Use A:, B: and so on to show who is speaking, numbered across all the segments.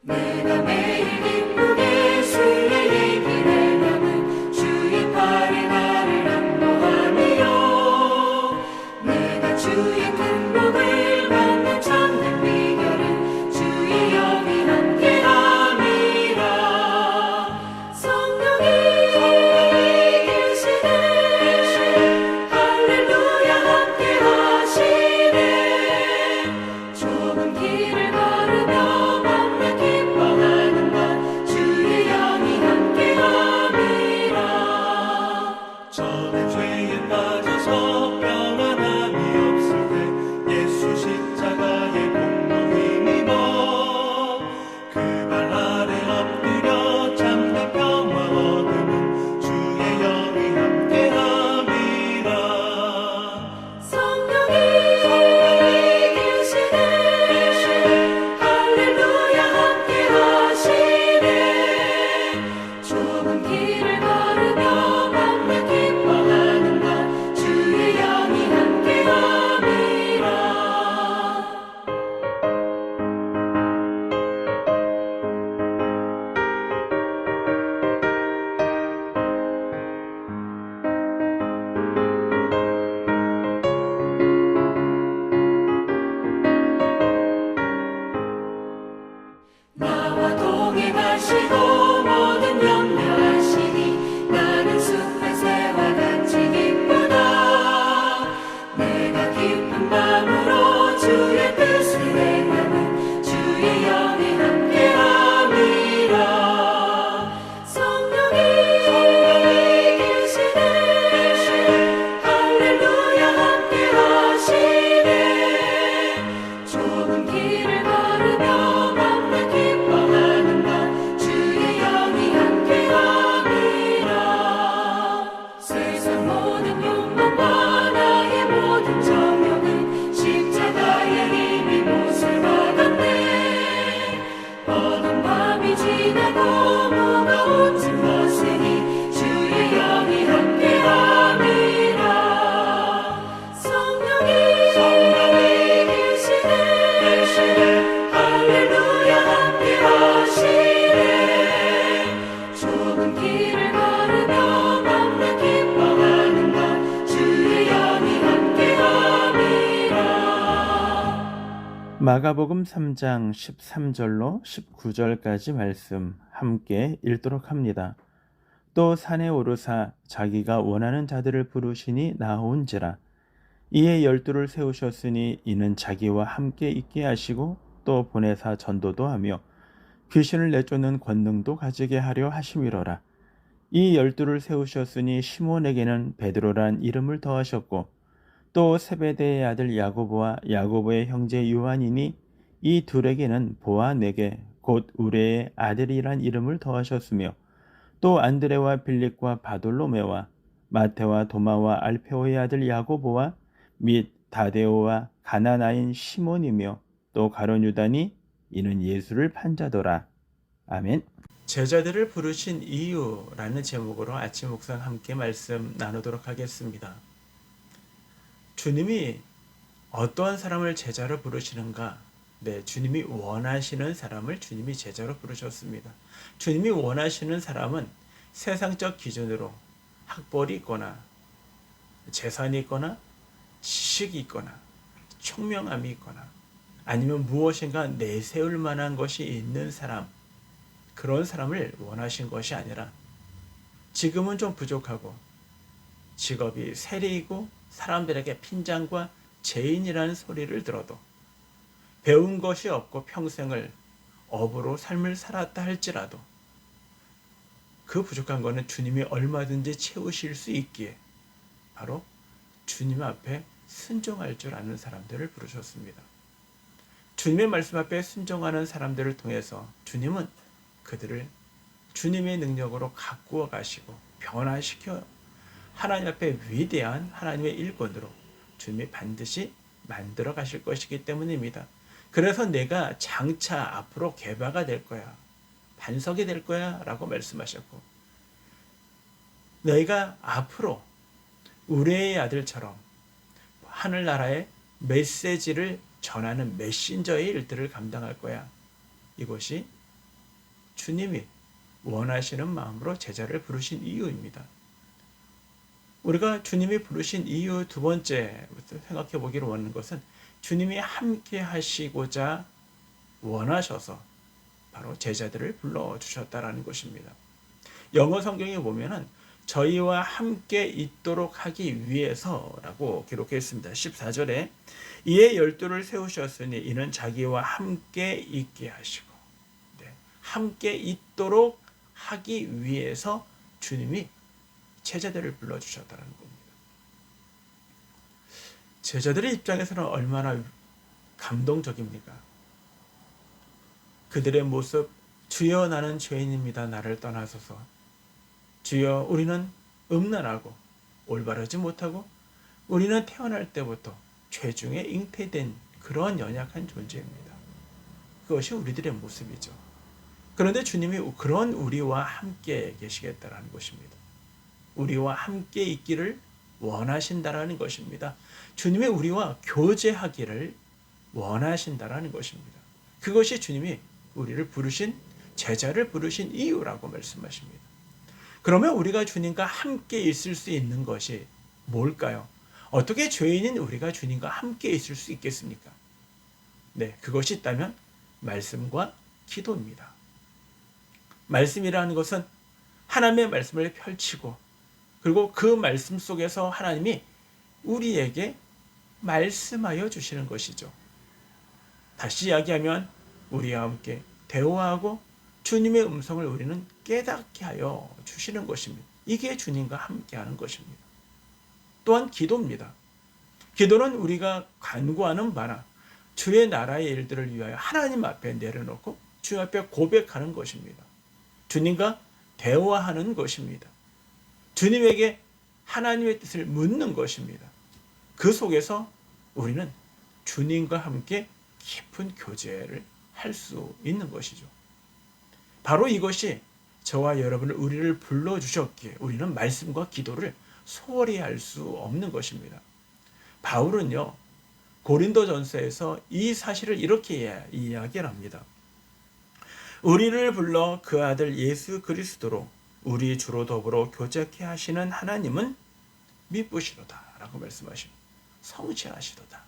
A: 내가 매일 기쁘게 주의 길에 남은 주의 팔에 나를 안보하며 내가 주의 큰 복을 받는 참된 비결은 주의 영이 함께함이라. 성령이 계시네 할렐루야 함께하시네. 좁은 길을 걸으며 밤낮 기뻐하는 것 주의 영이 함께함이라.
B: 저는 죄에 빠져서 평안함이 없을 때 예수 십자가의 공로 힘입어 그 발 아래 엎드려 참된 평화 얻음은 주의 영이 함께함이라.
A: 성령이 계시네 할렐루야 함께하시네. 좁은 길을 걸으며 밤낮 기뻐하는 것 주의 영이 함께함이라. 나와 동행하시고 모든 염려하시니 나는 숲의 새와 같이 기쁘다. 내가 깊은 밤으로 주의 뜻을 행하는 주의 영이 함께함이라. 성령이 계시네 할렐루야 함께하시네. 좁은 길을 걸으며 밤낮 기뻐하는 것 주의 영이 함께함이라. 세상 모든 욕망과 나의 모든 정욕은 십자가의 힘이 못을 박았네. 어두운 밤이 지나고 무거운 짐 벗으니 주의 영이 함께함이라. 성령이 계시네 할렐루야 함께하시네. 좁은 길을 걸으며 밤낮 기뻐하는 것 주의 영이 함께함이라.
C: 마가복음 3장 13절로 19절까지 말씀 함께 읽도록 합니다. 또 산에 오르사 자기가 원하는 자들을 부르시니 나온지라. 이에 12를 세우셨으니 이는 자기와 함께 있게 하시고 또 보내사 전도도 하며 귀신을 내쫓는 권능도 가지게 하려 하심이로라. 이 12를 세우셨으니 시몬에게는 베드로란 이름을 더하셨고 또 세베대의 아들 야고보와 야고보의 형제 요한이니 이 둘에게는 보아네게 곧 우레의 아들이란 이름을 더하셨으며 또 안드레와 빌립과 바돌로메와 마테와 도마와 알페오의 아들 야고보와 및 다데오와 가나나인 시몬이며 또 가룟 유다니 이는 예수를 판자더라. 아멘. 제자들을 부르신 이유라는 제목으로 아침 묵상 함께 말씀 나누도록 하겠습니다. 주님이 어떠한 사람을 제자로 부르시는가? 네, 주님이 원하시는 사람을 주님이 제자로 부르셨습니다. 주님이 원하시는 사람은 세상적 기준으로 학벌이 있거나 재산이 있거나 지식이 있거나 총명함이 있거나 아니면 무엇인가 내세울 만한 것이 있는 사람, 그런 사람을 원하신 것이 아니라 지금은 좀 부족하고 직업이 세리이고 사람들에게 핀장과 죄인이라는 소리를 들어도 배운 것이 없고 평생을 업으로 삶을 살았다 할지라도 그 부족한 것은 주님이 얼마든지 채우실 수 있기에 바로 주님 앞에 순종할 줄 아는 사람들을 부르셨습니다. 주님의 말씀 앞에 순종하는 사람들을 통해서 주님은 그들을 주님의 능력으로 가꾸어 가시고 변화시켜 하나님 앞에 위대한 하나님의 일꾼으로 주님이 반드시 만들어 가실 것이기 때문입니다. 그래서 내가 장차 앞으로 개바가 될 거야, 반석이 될 거야 라고 말씀하셨고, 너희가 앞으로 우레의 아들처럼 하늘나라의 메시지를 전하는 메신저의 일들을 감당할 거야. 이것이 주님이 원하시는 마음으로 제자를 부르신 이유입니다. 우리가 주님이 부르신 이유 두 번째부터 생각해 보기를 원하는 것은 주님이 함께 하시고자 원하셔서 바로 제자들을 불러주셨다라는 것입니다. 영어 성경에 보면은 저희와 함께 있도록 하기 위해서라고 기록해 있습니다. 14절에 이에 12를 세우셨으니 이는 자기와 함께 있게 하시고, 함께 있도록 하기 위해서 주님이 제자들을 불러주셨다는 겁니다. 제자들의 입장에서는 얼마나 감동적입니까? 그들의 모습, 주여 나는 죄인입니다. 나를 떠나소서. 주여 우리는 음란하고 올바르지 못하고 우리는 태어날 때부터 죄 중에 잉태된 그런 연약한 존재입니다. 그것이 우리들의 모습이죠. 그런데 주님이 그런 우리와 함께 계시겠다라는 것입니다. 우리와 함께 있기를 원하신다라는 것입니다. 주님이 우리와 교제하기를 원하신다라는 것입니다. 그것이 주님이 우리를 부르신, 제자를 부르신 이유라고 말씀하십니다. 그러면 우리가 주님과 함께 있을 수 있는 것이 뭘까요? 어떻게 죄인인 우리가 주님과 함께 있을 수 있겠습니까? 네, 그것이 있다면 말씀과 기도입니다. 말씀이라는 것은 하나님의 말씀을 펼치고, 그리고 그 말씀 속에서 하나님이 우리에게 말씀하여 주시는 것이죠. 다시 이야기하면 우리와 함께 대화하고 주님의 음성을 우리는 깨닫게 하여 주시는 것입니다. 이게 주님과 함께하는 것입니다. 또한 기도입니다. 기도는 우리가 간구하는 바나 주의 나라의 일들을 위하여 하나님 앞에 내려놓고 주 앞에 고백하는 것입니다. 주님과 대화하는 것입니다. 주님에게 하나님의 뜻을 묻는 것입니다. 그 속에서 우리는 주님과 함께 깊은 교제를 할 수 있는 것이죠. 바로 이것이 저와 여러분을, 우리를 불러주셨기에 우리는 말씀과 기도를 소홀히 할 수 없는 것입니다. 바울은요, 고린도전서에서 이 사실을 이렇게 이야기를 합니다. 우리를 불러 그 아들 예수 그리스도로 우리 주로 더불어 교제케 하시는 하나님은 미쁘시도다 라고 말씀하십니다. 성실하시도다.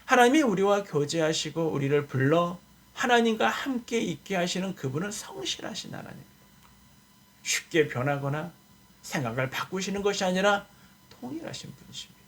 C: 하나님이 우리와 교제하시고 우리를 불러 하나님과 함께 있게 하시는 그분은 성실하신 하나님입니다. 쉽게 변하거나 생각을 바꾸시는 것이 아니라 통일하신 분이십니다.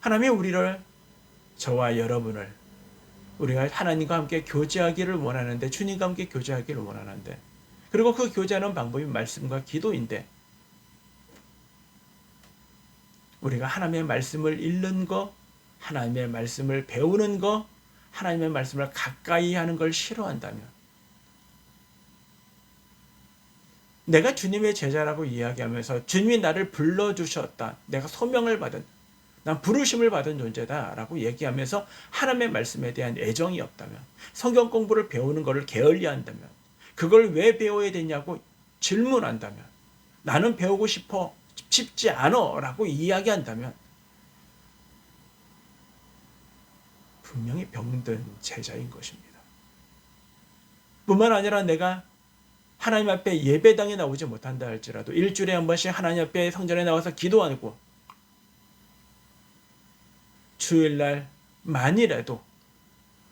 C: 하나님이 우리를, 저와 여러분을, 우리가 하나님과 함께 교제하기를 원하는데, 주님과 함께 교제하기를 원하는데, 그리고 그 교제하는 방법이 말씀과 기도인데, 우리가 하나님의 말씀을 읽는 거, 하나님의 말씀을 배우는 거, 하나님의 말씀을 가까이 하는 걸 싫어한다면, 내가 주님의 제자라고 이야기하면서 주님이 나를 불러주셨다, 내가 소명을 받은, 난 부르심을 받은 존재다 라고 얘기하면서 하나님의 말씀에 대한 애정이 없다면, 성경 공부를 배우는 것을 게을리한다면, 그걸 왜 배워야 되냐고 질문한다면, 나는 배우고 싶지 않아 라고 이야기한다면 분명히 병든 제자인 것입니다. 뿐만 아니라 내가 하나님 앞에 예배당에 나오지 못한다 할지라도 일주일에 한 번씩 하나님 앞에 성전에 나와서 기도하고, 주일날 만이라도,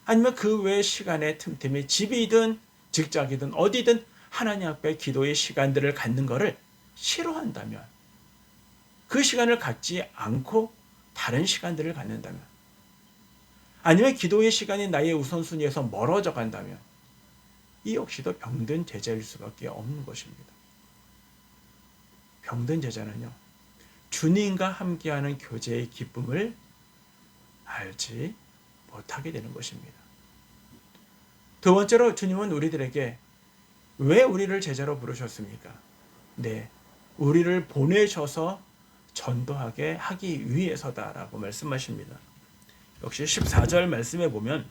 C: 아니면 그 외 시간에 틈틈이 집이든 직장이든 어디든 하나님 앞에 기도의 시간들을 갖는 것을 싫어한다면, 그 시간을 갖지 않고 다른 시간들을 갖는다면, 아니면 기도의 시간이 나의 우선순위에서 멀어져 간다면, 이 역시도 병든 제자일 수밖에 없는 것입니다. 병든 제자는요, 주님과 함께하는 교제의 기쁨을 알지 못하게 되는 것입니다. 두 번째로, 주님은 우리들에게 왜 우리를 제자로 부르셨습니까? 네, 우리를 보내셔서 전도하게 하기 위해서다라고 말씀하십니다. 역시 14절 말씀에 보면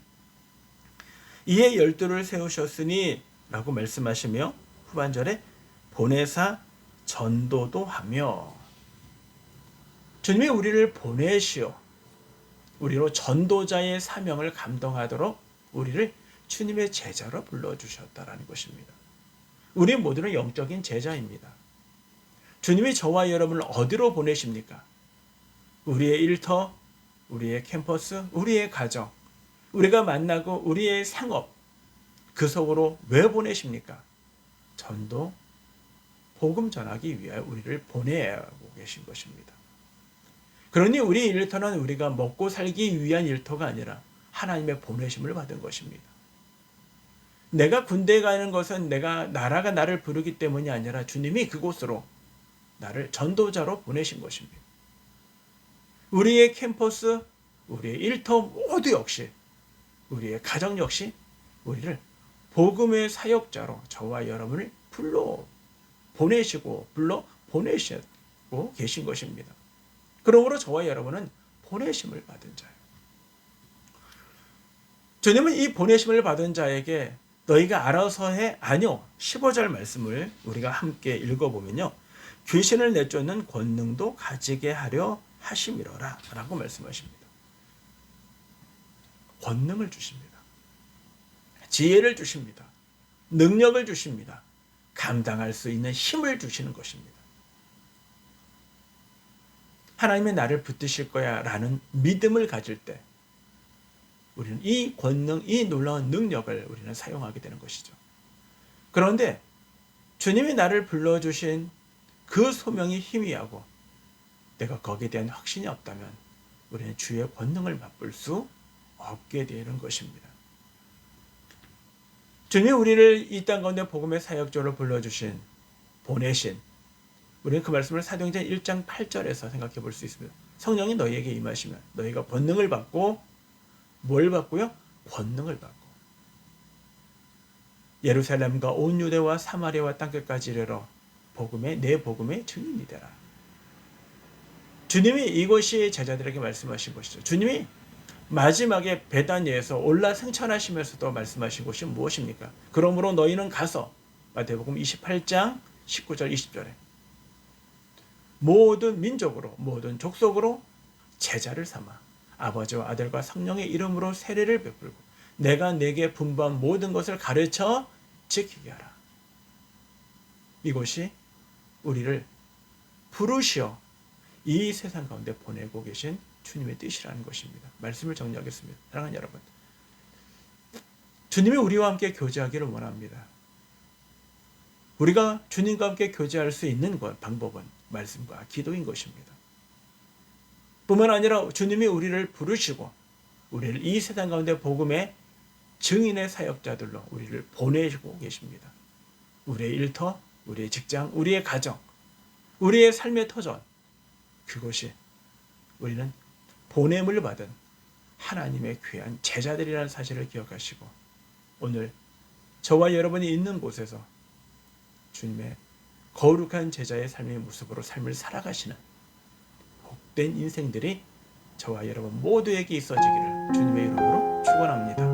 C: 이에 12를 세우셨으니 라고 말씀하시며 후반절에 보내사 전도도 하며, 주님이 우리를 보내시어 우리로 전도자의 사명을 감당하도록 우리를 주님의 제자로 불러주셨다라는 것입니다. 우리 모두는 영적인 제자입니다. 주님이 저와 여러분을 어디로 보내십니까? 우리의 일터, 우리의 캠퍼스, 우리의 가정, 우리가 만나고 우리의 상업, 그 속으로 왜 보내십니까? 전도, 복음 전하기 위하여 우리를 보내고 계신 것입니다. 그러니 우리 일터는 우리가 먹고 살기 위한 일터가 아니라 하나님의 보내심을 받은 것입니다. 내가 군대에 가는 것은 나라가 나를 부르기 때문이 아니라 주님이 그곳으로 나를 전도자로 보내신 것입니다. 우리의 캠퍼스, 우리의 일터 모두 역시, 우리의 가정 역시 우리를 복음의 사역자로 저와 여러분을 보내시고 계신 것입니다. 그러므로 저와 여러분은 보내심을 받은 자예요. 주님은 이 보내심을 받은 자에게 너희가 알아서 해? 아니요. 15절 말씀을 우리가 함께 읽어보면요. 귀신을 내쫓는 권능도 가지게 하려 하심이로라 라고 말씀하십니다. 권능을 주십니다. 지혜를 주십니다. 능력을 주십니다. 감당할 수 있는 힘을 주시는 것입니다. 하나님이 나를 붙드실 거야 라는 믿음을 가질 때 우리는 이 권능, 이 놀라운 능력을 우리는 사용하게 되는 것이죠. 그런데 주님이 나를 불러주신 그 소명이 희미하고 내가 거기에 대한 확신이 없다면 우리는 주의 권능을 맛볼 수 없게 되는 것입니다. 주님이 우리를 이 땅 가운데 복음의 사역자로 불러주신, 보내신, 우리는 그 말씀을 사도행전 1장 8절에서 생각해 볼 수 있습니다. 성령이 너희에게 임하시면 너희가 권능을 받고, 뭘 받고요? 권능을 받고 예루살렘과 온 유대와 사마리아와 땅끝까지 이르러 내 복음의 증인이 되라. 주님이 이것이 제자들에게 말씀하신 것이죠. 주님이 마지막에 베다니에서 올라 승천하시면서도 말씀하신 것이 무엇입니까? 그러므로 너희는 가서, 마태복음 28장 19절 20절에 모든 민족으로, 모든 족속으로 제자를 삼아 아버지와 아들과 성령의 이름으로 세례를 베풀고 내가 내게 분부한 모든 것을 가르쳐 지키게 하라. 이것이 우리를 부르시어 이 세상 가운데 보내고 계신 주님의 뜻이라는 것입니다. 말씀을 정리하겠습니다. 사랑하는 여러분, 주님이 우리와 함께 교제하기를 원합니다. 우리가 주님과 함께 교제할 수 있는 방법은 말씀과 기도인 것입니다. 뿐만 아니라 주님이 우리를 부르시고 우리를 이 세상 가운데 복음의 증인의 사역자들로 우리를 보내시고 계십니다. 우리의 일터, 우리의 직장, 우리의 가정, 우리의 삶의 터전, 그것이 우리는 보냄을 받은 하나님의 귀한 제자들이라는 사실을 기억하시고 오늘 저와 여러분이 있는 곳에서 주님의 거룩한 제자의 삶의 모습으로 삶을 살아가시는 복된 인생들이 저와 여러분 모두에게 있어지기를 주님의 이름으로 축원합니다.